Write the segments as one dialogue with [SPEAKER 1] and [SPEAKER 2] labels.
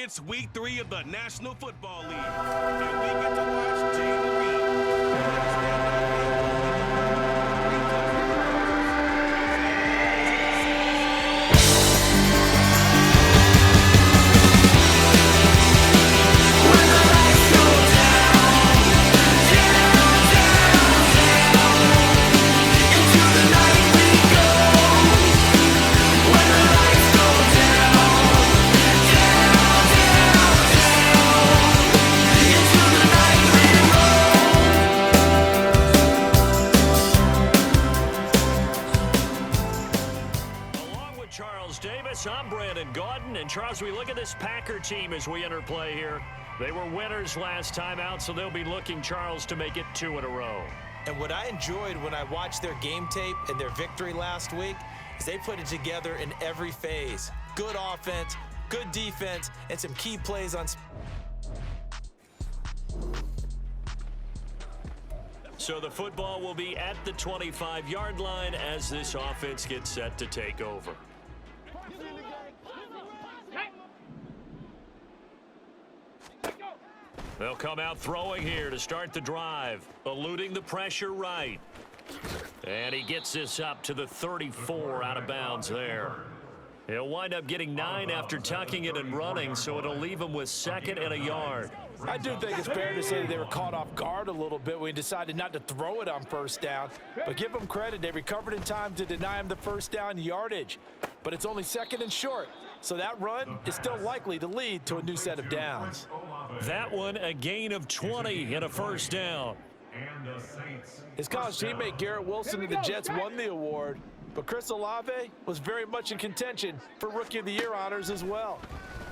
[SPEAKER 1] It's week 3 of the National Football League, and we get to watch Jayden Reed.
[SPEAKER 2] And Charles, we look at this Packer team as we enter play here. They were winners last time out, so they'll be looking, Charles, to make it 2 in a row.
[SPEAKER 3] And what I enjoyed when I watched their game tape and their victory last week is they put it together in every phase. Good offense, good defense, and some key plays on.
[SPEAKER 2] So the football will be at the 25-yard line as this offense gets set to take over. They'll come out throwing here to start the drive, eluding the pressure right. And he gets this up to the 34 out of bounds there. He'll wind up getting 9 after tucking it and running, so it'll leave him with 2nd and a yard.
[SPEAKER 4] I do think it's fair to say that they were caught off guard a little bit when he decided not to throw it on first down. But give them credit, they recovered in time to deny him the first down yardage. But it's only 2nd and short, so that run is still likely to lead to a new set of downs.
[SPEAKER 2] That one a gain of 20 and a first down.
[SPEAKER 4] His college teammate Garrett Wilson of the Jets won the award, but Chris Olave was very much in contention for Rookie of the Year honors as well.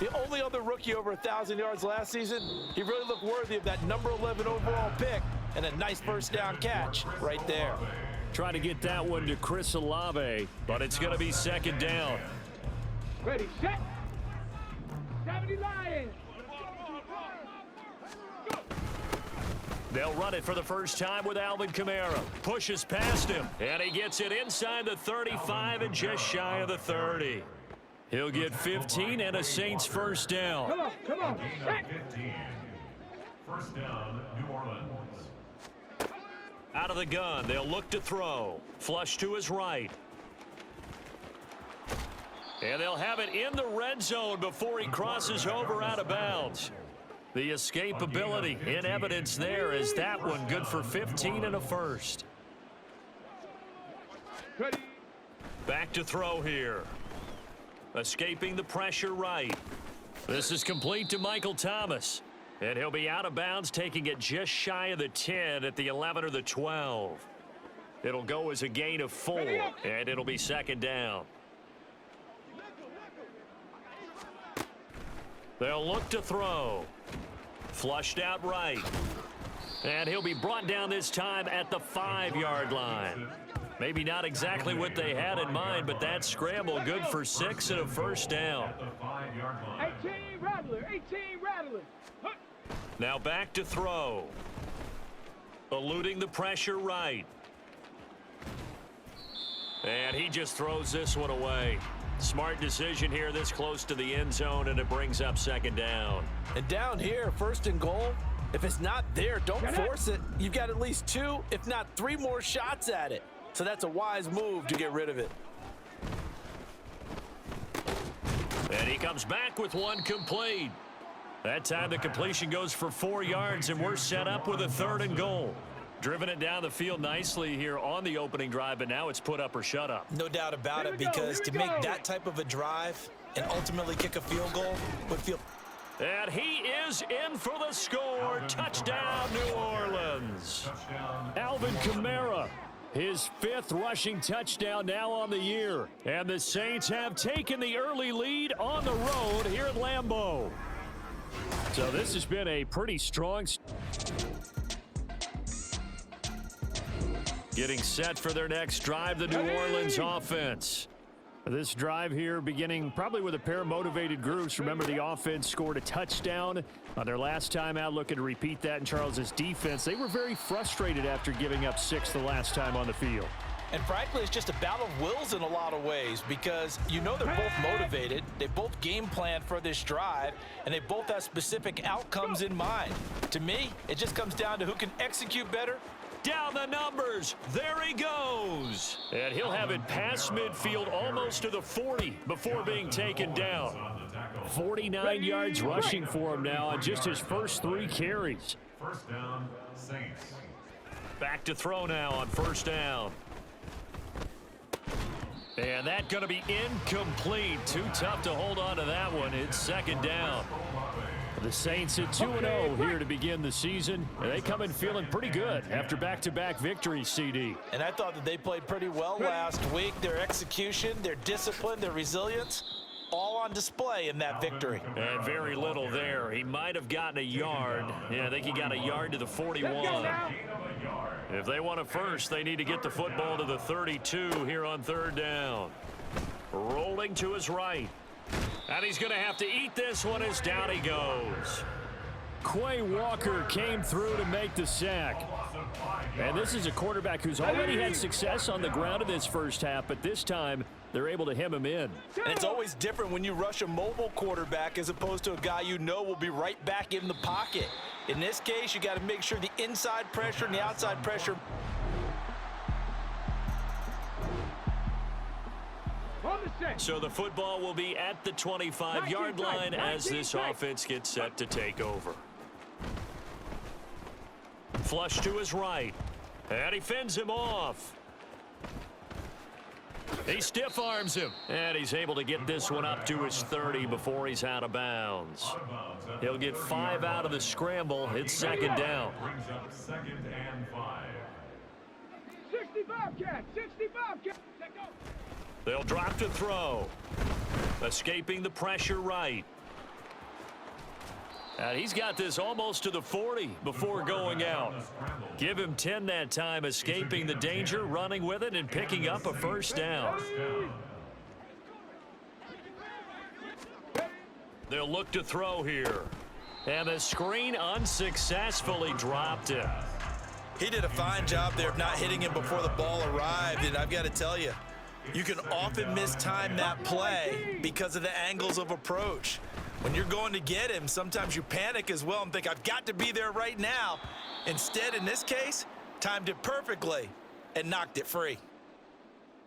[SPEAKER 4] The only other rookie over 1,000 yards last season, he really looked worthy of that number 11 overall pick and a nice first down catch right there.
[SPEAKER 2] Trying to get that one to Chris Olave, but it's going to be 2nd down.
[SPEAKER 5] Ready, set. 70 Lions.
[SPEAKER 2] They'll run it for the first time with Alvin Kamara. Pushes past him, and he gets it inside the 35 and just shy of the 30. He'll get 15 and a Saints first down.
[SPEAKER 5] Come on.
[SPEAKER 6] First down, New Orleans.
[SPEAKER 2] Out of the gun, they'll look to throw. Flush to his right. And they'll have it in the red zone before he crosses over out of bounds. The escapability in evidence there is that one good for 15 and a first. Back to throw here. Escaping the pressure right. This is complete to Michael Thomas. And he'll be out of bounds, taking it just shy of the 10 at the 11 or the 12. It'll go as a gain of 4, and it'll be 2nd down. They'll look to throw. Flushed out right. And he'll be brought down this time at the 5-yard line. Maybe not exactly what they had in mind, but that scramble good for 6 and a first down.
[SPEAKER 5] 18 Rattler.
[SPEAKER 2] Now back to throw. Eluding the pressure right. And he just throws this one away. Smart decision here this close to the end zone, and it brings up 2nd down.
[SPEAKER 4] And down here, 1st and goal, if it's not there, don't force it. You've got at least 2, if not 3 more shots at it. So that's a wise move to get rid of it.
[SPEAKER 2] And he comes back with one complete. That time the completion goes for 4 yards, and we're set up with a 3rd and goal. Driven it down the field nicely here on the opening drive, but now it's put up or shut up.
[SPEAKER 3] No doubt about it, because to make that type of a drive and ultimately kick a field goal would feel.
[SPEAKER 2] And he is in for the score. Touchdown, New Orleans. Alvin Kamara, his 5th rushing touchdown now on the year. And the Saints have taken the early lead on the road here at Lambeau. So this has been a pretty strong. Getting set for their next drive, the New Orleans offense. This drive here beginning probably with a pair of motivated groups. Remember, the offense scored a touchdown on their last time out, looking to repeat that in Charles's defense. They were very frustrated after giving up 6 the last time on the field.
[SPEAKER 3] And frankly, it's just a battle of wills in a lot of ways because you know they're both motivated, they both game plan for this drive, and they both have specific outcomes in mind. To me, it just comes down to who can execute better.
[SPEAKER 2] Down the numbers. There he goes. And he'll have it past midfield almost to the 40 before being taken down. 49 yards rushing for him now on just his first 3 carries.
[SPEAKER 6] First down, Saints.
[SPEAKER 2] Back to throw now on first down. And that's going to be incomplete. Too tough to hold on to that one. It's second down. The Saints at 2-0 here to begin the season. And they come in feeling pretty good after back-to-back victories, CD.
[SPEAKER 3] And I thought that they played pretty well last week. Their execution, their discipline, their resilience, all on display in that victory.
[SPEAKER 2] And very little there. He might have gotten a yard. Yeah, I think he got a yard to the 41. If they want a first, they need to get the football to the 32 here on third down. Rolling to his right. And he's going to have to eat this one as down he goes. Quay Walker came through to make the sack. And this is a quarterback who's already had success on the ground in this first half, but this time they're able to hem him in.
[SPEAKER 3] And it's always different when you rush a mobile quarterback as opposed to a guy you know will be right back in the pocket. In this case, you got to make sure the inside pressure and the outside pressure.
[SPEAKER 2] So the football will be at the 25-yard line as this offense gets set to take over. Flush to his right. And he fends him off. He stiff arms him. And he's able to get this one up to his 30 before he's out of bounds. He'll get 5 out of the scramble. It's second down.
[SPEAKER 6] Brings up second and 5.
[SPEAKER 5] 65 cat, 65 cat.
[SPEAKER 2] They'll drop to throw. Escaping the pressure right. And he's got this almost to the 40 before going out. Give him 10 that time, escaping the danger, running with it, and picking up a first down. They'll look to throw here. And the screen unsuccessfully dropped it.
[SPEAKER 3] He did a fine job there of not hitting him before the ball arrived, and I've got to tell you, you can often mistime that play because of the angles of approach. When you're going to get him, sometimes you panic as well and think, I've got to be there right now. Instead, in this case, timed it perfectly and knocked it free.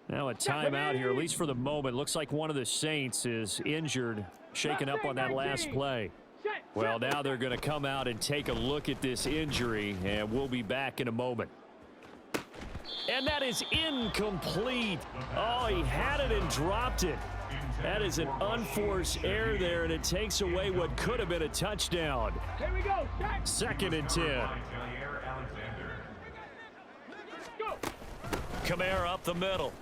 [SPEAKER 2] Now a timeout here, at least for the moment. Looks like one of the Saints is injured, shaken up on that last play. Well, now they're going to come out and take a look at this injury, and we'll be back in a moment. And that is incomplete. Oh, he had it and dropped it. That is an unforced error there, and it takes away what could have been a touchdown.
[SPEAKER 5] Here we go.
[SPEAKER 2] Second and 10.
[SPEAKER 5] Go.
[SPEAKER 2] Kamara up the middle.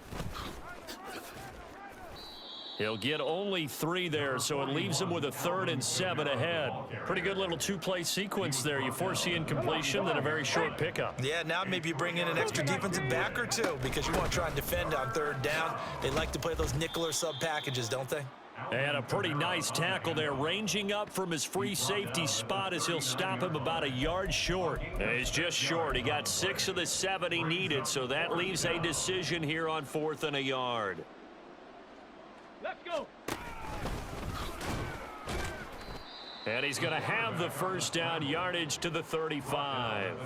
[SPEAKER 2] He'll get only 3 there, so it leaves him with a 3rd and 7 ahead. Pretty good little 2-play sequence there. You force the incompletion, then a very short pickup.
[SPEAKER 3] Yeah, now maybe you bring in an extra defensive back or 2 because you want to try and defend on 3rd down. They like to play those nickel or sub packages, don't they?
[SPEAKER 2] And a pretty nice tackle there, ranging up from his free safety spot as he'll stop him about a yard short. And he's just short. He got 6 of the 7 he needed, so that leaves a decision here on 4th and a yard.
[SPEAKER 5] Let's go.
[SPEAKER 2] And he's going to have the first down, yardage to the 35.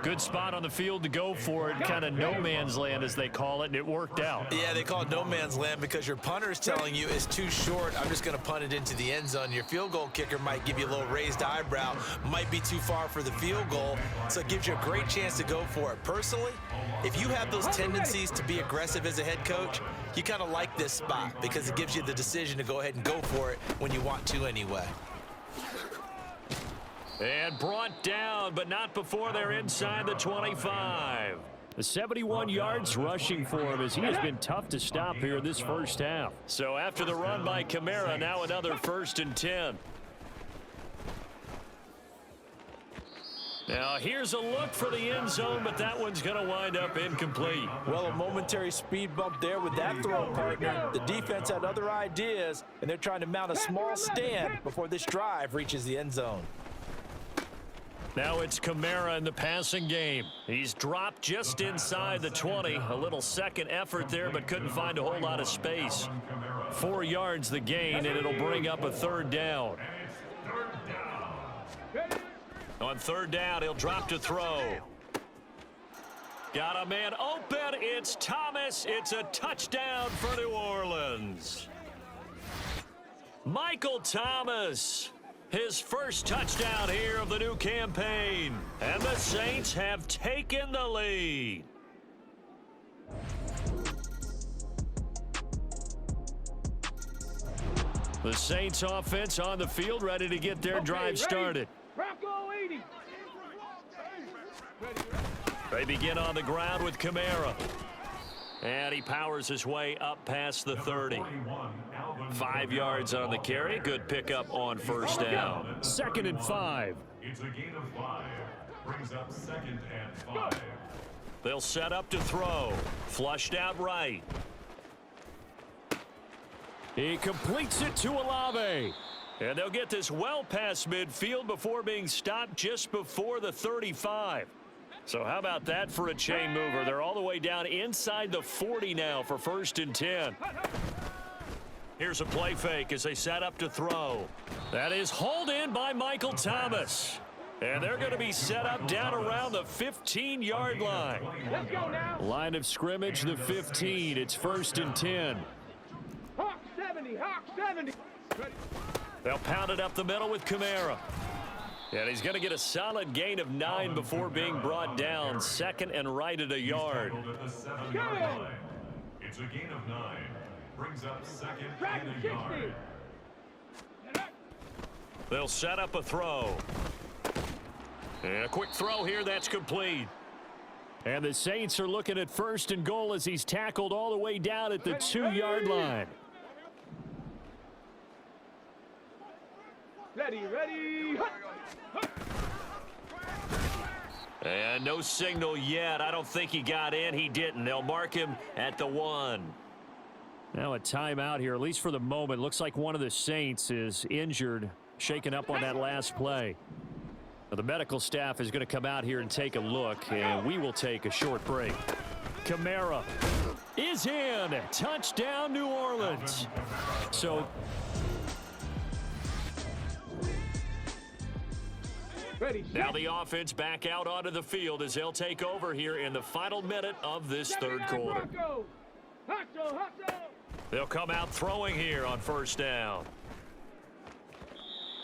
[SPEAKER 2] Good spot on the field to go for it, kind of no man's land as they call it, and it worked out.
[SPEAKER 3] Yeah, they call it no man's land because your punter is telling you it's too short. I'm just going to punt it into the end zone. Your field goal kicker might give you a little raised eyebrow, might be too far for the field goal, so it gives you a great chance to go for it. Personally, if you have those tendencies to be aggressive as a head coach, you kind of like this spot because it gives you the decision to go ahead and go for it when you want to anyway.
[SPEAKER 2] And brought down, but not before they're inside the 25. The 71 yards rushing for him as he has been tough to stop here in this first half. So after the run by Kamara, now another 1st and 10. Now here's a look for the end zone, but that one's going to wind up incomplete.
[SPEAKER 3] Well, a momentary speed bump there with that throw partner. The defense had other ideas, and they're trying to mount a small stand before this drive reaches the end zone.
[SPEAKER 2] Now it's Kamara in the passing game. He's dropped just inside the 20. A little second effort there, but couldn't find a whole lot of space. 4 yards the gain, and it'll bring up a third down. On third down, he'll drop to throw. Got a man open. It's Thomas. It's a touchdown for New Orleans. Michael Thomas, his first touchdown here of the new campaign. And the Saints have taken the lead. The Saints offense on the field, ready to get their drive started.
[SPEAKER 5] Rocco 80.
[SPEAKER 2] They begin on the ground with Kamara. And he powers his way up past the 30. 5 yards on the carry. Good pickup on first down. 2nd and 5.
[SPEAKER 6] It's a gain of 5. Brings up 2nd and 5.
[SPEAKER 2] They'll set up to throw. Flushed out right. He completes it to Olave. And they'll get this well past midfield before being stopped just before the 35. So how about that for a chain mover? They're all the way down inside the 40 now for 1st and 10. Here's a play fake as they set up to throw. That is hauled in by Michael Thomas. And they're going to be set up down around the 15-yard line.
[SPEAKER 5] Let's go now.
[SPEAKER 2] Line of scrimmage, the 15. It's 1st and 10.
[SPEAKER 5] Hawk 70. Hawk 70.
[SPEAKER 2] They'll pound it up the middle with Kamara. And he's going to get a solid gain of 9 before being brought down. 2nd and right at a yard.
[SPEAKER 6] At the 7-yard line. It's a gain of 9. Brings up 2nd and a yard.
[SPEAKER 2] They'll set up a throw. And a quick throw here, that's complete. And the Saints are looking at 1st and goal as he's tackled all the way down at the 2-yard line.
[SPEAKER 5] Ready.
[SPEAKER 2] And no signal yet. I don't think he got in. He didn't. They'll mark him at the 1. Now a timeout here, at least for the moment. Looks like one of the Saints is injured, shaken up on that last play. Now, the medical staff is going to come out here and take a look, and we will take a short break. Kamara is in. Touchdown, New Orleans. So
[SPEAKER 5] Ready.
[SPEAKER 2] now the offense back out onto the field as they'll take over here in the final minute of this third quarter.
[SPEAKER 5] Hustle.
[SPEAKER 2] They'll come out throwing here on 1st down.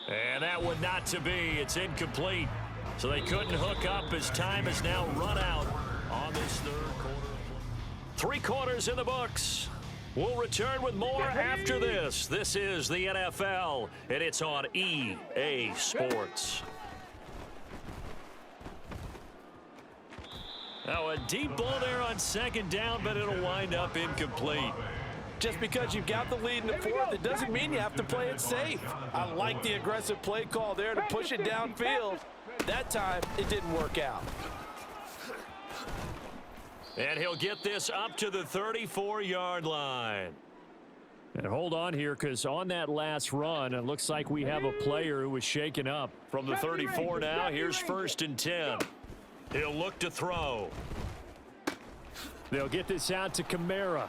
[SPEAKER 2] And that would not to be. It's incomplete. So they couldn't hook up as time has now run out on this third quarter. 3 quarters in the books. We'll return with more after this. This is the NFL, and it's on EA Sports. Now a deep ball there on 2nd down, but it'll wind up incomplete.
[SPEAKER 4] Just because you've got the lead in the 4th, it doesn't mean you have to play it safe. I like the aggressive play call there to push it downfield. That time, it didn't work out.
[SPEAKER 2] And he'll get this up to the 34-yard line. And hold on here, because on that last run, it looks like we have a player who was shaken up. From the 34 now, here's 1st and 10. He'll look to throw. They'll get this out to Kamara.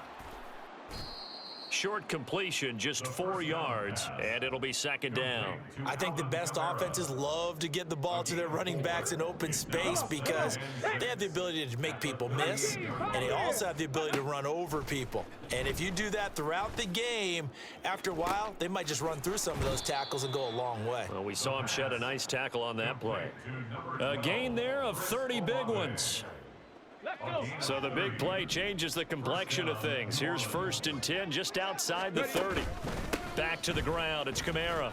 [SPEAKER 2] Short completion, just 4 yards, and it'll be 2nd down.
[SPEAKER 3] I think the best offenses love to get the ball to their running backs in open space because they have the ability to make people miss, and they also have the ability to run over people. And if you do that throughout the game, after a while, they might just run through some of those tackles and go a long way.
[SPEAKER 2] Well, we saw him shed a nice tackle on that play. A gain there of 30 big ones. So the big play changes the complexion of things. Here's 1st and 10 just outside the 30. Back to the ground. It's Kamara.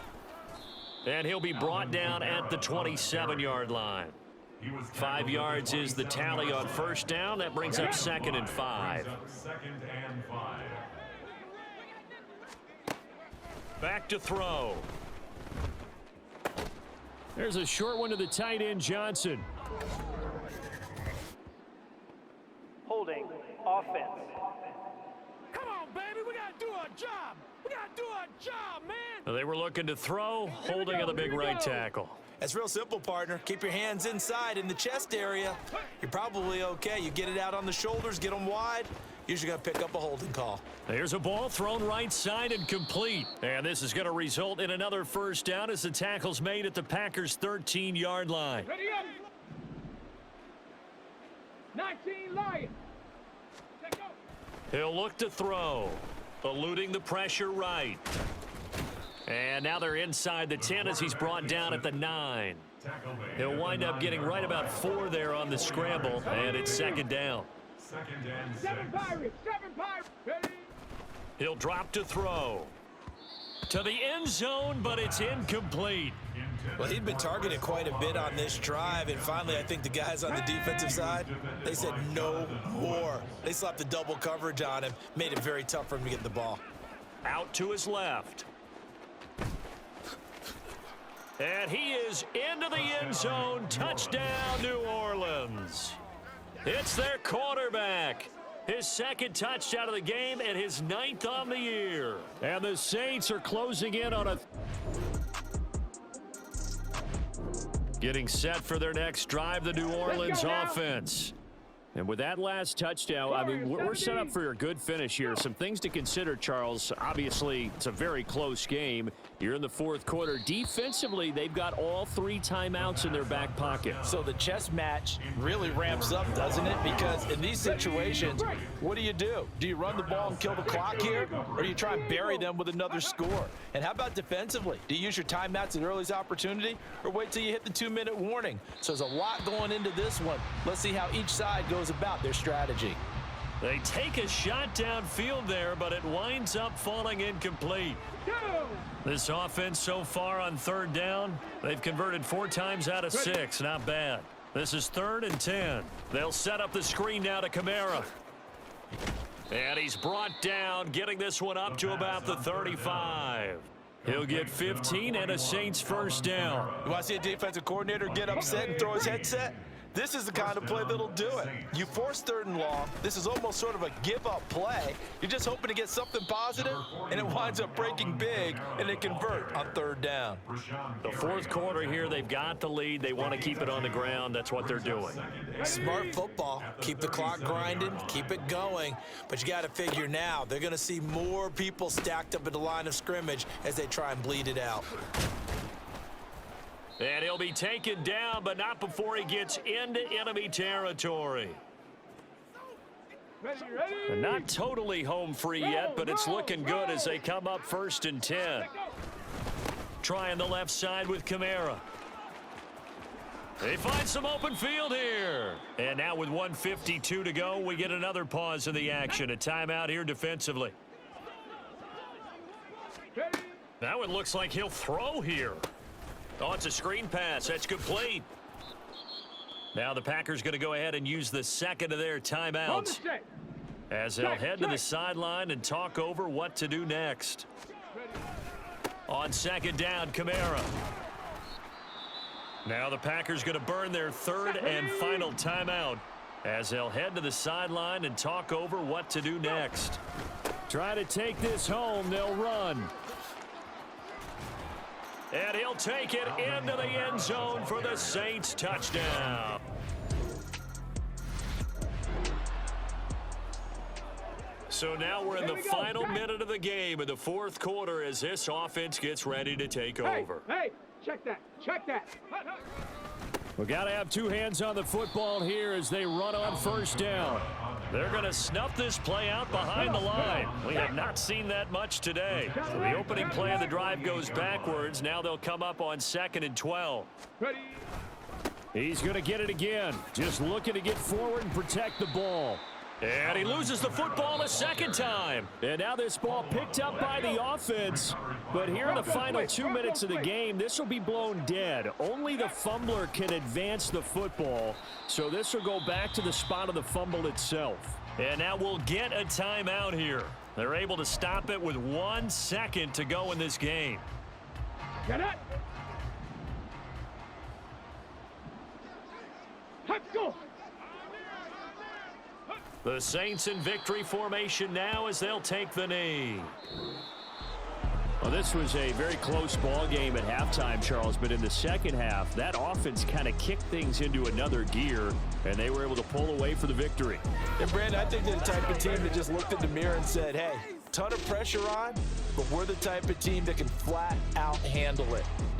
[SPEAKER 2] And he'll be brought down at the 27-yard line. 5 yards is the tally on 1st down. That brings up 2nd and 5. Back to throw. There's a short one to the tight end, Johnson.
[SPEAKER 7] Holding offense.
[SPEAKER 5] Come on, baby. We got to do our job. We got Do a job, man.
[SPEAKER 2] They were looking to throw, holding on the big right tackle.
[SPEAKER 3] It's real simple, partner. Keep your hands inside in the chest area. You're probably okay. You get it out on the shoulders, get them wide. Usually going to pick up a holding call.
[SPEAKER 2] There's a ball thrown right side and complete. And this is going to result in another first down as the tackle's made at the Packers' 13-yard line.
[SPEAKER 5] Ready up. 19 Lions. Take go.
[SPEAKER 2] He'll look to throw, eluding the pressure right. And now they're inside the 10 as he's brought down at the 9. He'll wind up getting right about 4 there on the scramble, and it's second down.
[SPEAKER 6] Second and
[SPEAKER 5] 7
[SPEAKER 6] 6.
[SPEAKER 5] Pirates. 7 Pirates. Ready.
[SPEAKER 2] He'll drop to throw. To the end zone, but it's incomplete.
[SPEAKER 3] Well, he'd been targeted quite a bit on this drive, and finally I think the guys on the defensive side, they said no more. They slapped the double coverage on him, made it very tough for him to get the ball.
[SPEAKER 2] Out to his left. And he is into the end zone. Touchdown, New Orleans. It's their quarterback. His second touchdown of the game and his 9th on the year. And the Saints are closing in on a... Getting set for their next drive, the New Orleans offense. And with that last touchdown, I mean, we're set up for a good finish here. Some things to consider, Charles. Obviously, it's a very close game. You're in the fourth quarter. Defensively, they've got all 3 timeouts in their back pocket.
[SPEAKER 4] So the chess match really ramps up, doesn't it? Because in these situations, what do? Do you run the ball and kill the clock here? Or do you try and bury them with another score? And how about defensively? Do you use your timeouts at earliest opportunity? Or wait till you hit the 2-minute warning? So there's a lot going into this one. Let's see how each side goes about their strategy.
[SPEAKER 2] They take a shot downfield there, but it winds up falling incomplete. This offense so far on third down, they've converted 4 times out of 6. Not bad. This is 3rd and 10. They'll set up the screen now to Kamara. And he's brought down, getting this one up to about the 35. He'll get 15 and a Saints first down.
[SPEAKER 4] You want to see a defensive coordinator get upset and throw his headset? This is the kind of play that'll do it. You force 3rd and long. This is almost sort of a give-up play. You're just hoping to get something positive, and it winds up breaking big, and they convert on 3rd down.
[SPEAKER 2] The fourth quarter here, they've got the lead. They want to keep it on the ground. That's what they're doing.
[SPEAKER 3] Smart football. Keep the clock grinding, keep it going. But you got to figure now, they're going to see more people stacked up at the line of scrimmage as they try and bleed it out.
[SPEAKER 2] And he'll be taken down, but not before he gets into enemy territory.
[SPEAKER 5] Ready.
[SPEAKER 2] Not totally home free yet, but it's looking good as they come up 1st and 10. Trying the left side with Kamara. They find some open field here. And now with 1:52 to go, we get another pause in the action. A timeout here defensively. Now it looks like he'll throw here. Oh, it's a screen pass. That's complete. Now the Packers going to go ahead and use the second of their timeouts as they'll head to the sideline and talk over what to do next. On second down, Kamara. Now the Packers going to burn their 3rd and final timeout as they'll head to the sideline and talk over what to do next. Try to take this home. They'll run. And he'll take it into the end zone for the Saints touchdown. So now we're in the final minute of the game in the fourth quarter as this offense gets ready to take over.
[SPEAKER 5] Hey, check that. Check that.
[SPEAKER 2] We got to have 2 hands on the football here as they run on first down. They're going to snuff this play out behind the line. We have not seen that much today. So the opening play of the drive goes backwards. Now they'll come up on 2nd and 12.
[SPEAKER 5] Ready.
[SPEAKER 2] He's going to get it again. Just looking to get forward and protect the ball. And he loses the football a second time. And now this ball picked up by the offense. But here in the final 2 minutes of the game, this will be blown dead. Only the fumbler can advance the football. So this will go back to the spot of the fumble itself. And now we'll get a timeout here. They're able to stop it with 1 second to go in this game.
[SPEAKER 5] Get it. Let's go.
[SPEAKER 2] The Saints in victory formation now as they'll take the knee. Well, this was a very close ball game at halftime, Charles, but in the second half, that offense kind of kicked things into another gear, and they were able to pull away for the victory.
[SPEAKER 4] And Brandon, I think they're the type of team that just looked in the mirror and said, hey, ton of pressure on, but we're the type of team that can flat out handle it.